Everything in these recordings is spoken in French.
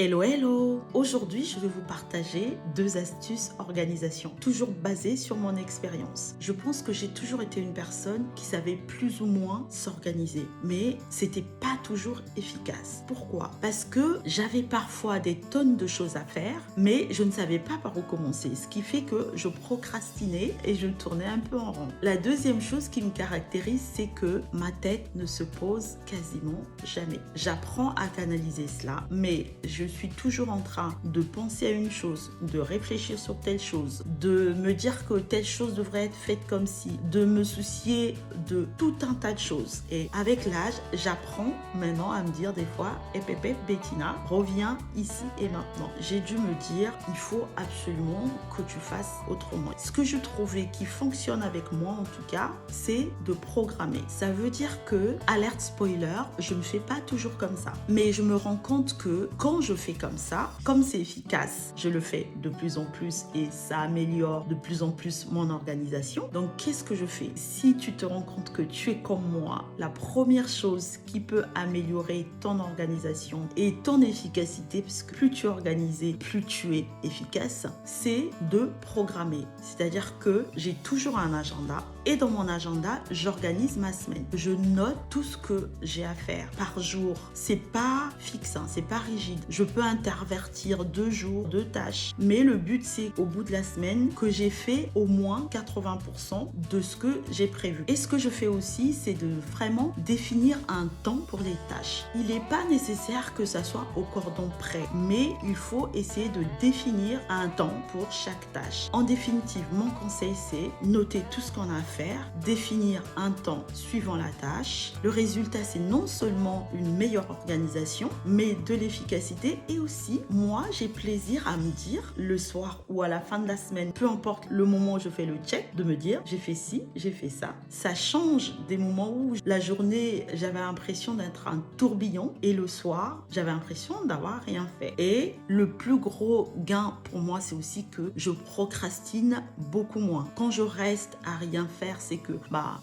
Hello, hello! Aujourd'hui, je vais vous partager 2 astuces organisation, toujours basées sur mon expérience. Je pense que j'ai toujours été une personne qui savait plus ou moins s'organiser, mais c'était pas toujours efficace. Pourquoi? Parce que j'avais parfois des tonnes de choses à faire, mais je ne savais pas par où commencer, ce qui fait que je procrastinais et je tournais un peu en rond. La deuxième chose qui me caractérise, c'est que ma tête ne se pose quasiment jamais. J'apprends à canaliser cela, mais je suis toujours en train de penser à une chose, de réfléchir sur telle chose, de me dire que telle chose devrait être faite comme ci, de me soucier de tout un tas de choses. Et avec l'âge, j'apprends maintenant à me dire des fois, Pépé, Bettina, reviens ici et maintenant. J'ai dû me dire, il faut absolument que tu fasses autrement. Ce que je trouvais qui fonctionne avec moi en tout cas, c'est de programmer. Ça veut dire que, alerte spoiler, je ne fais pas toujours comme ça. Mais je me rends compte que quand je fais comme ça, comme c'est efficace, je le fais de plus en plus et ça améliore de plus en plus mon organisation. Donc, qu'est-ce que je fais? Si tu te rends compte que tu es comme moi, la première chose qui peut améliorer ton organisation et ton efficacité, parce que plus tu es organisé, plus tu es efficace, c'est de programmer. C'est-à-dire que j'ai toujours un agenda et dans mon agenda, j'organise ma semaine. Je note tout ce que j'ai à faire par jour. C'est pas fixe, hein, c'est pas rigide. Je peux intervertir 2 jours, 2 tâches, mais le but c'est au bout de la semaine que j'ai fait au moins 80% de ce que j'ai prévu. Et ce que je fais aussi, c'est de vraiment définir un temps pour les tâches. Il n'est pas nécessaire que ça soit au cordon près, mais il faut essayer de définir un temps pour chaque tâche. En définitive, mon conseil c'est noter tout ce qu'on a à faire, définir un temps suivant la tâche. Le résultat c'est non seulement une meilleure organisation, mais de l'efficacité et aussi, moi, j'ai plaisir à me dire le soir ou à la fin de la semaine, peu importe le moment où je fais le check, de me dire j'ai fait ci, j'ai fait ça. Ça change des moments où la journée, j'avais l'impression d'être un tourbillon et le soir, j'avais l'impression d'avoir rien fait. Et le plus gros gain pour moi, c'est aussi que je procrastine beaucoup moins. Quand je reste à rien faire, c'est que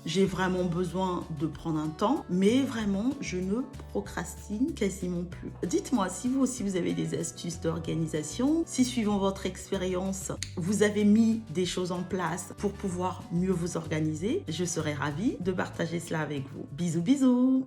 j'ai vraiment besoin de prendre un temps, mais vraiment, je ne procrastine quasiment plus. Dites-moi si vous aussi vous avez des astuces d'organisation, si suivant votre expérience, vous avez mis des choses en place pour pouvoir mieux vous organiser. Je serais ravie de partager cela avec vous. Bisous, bisous!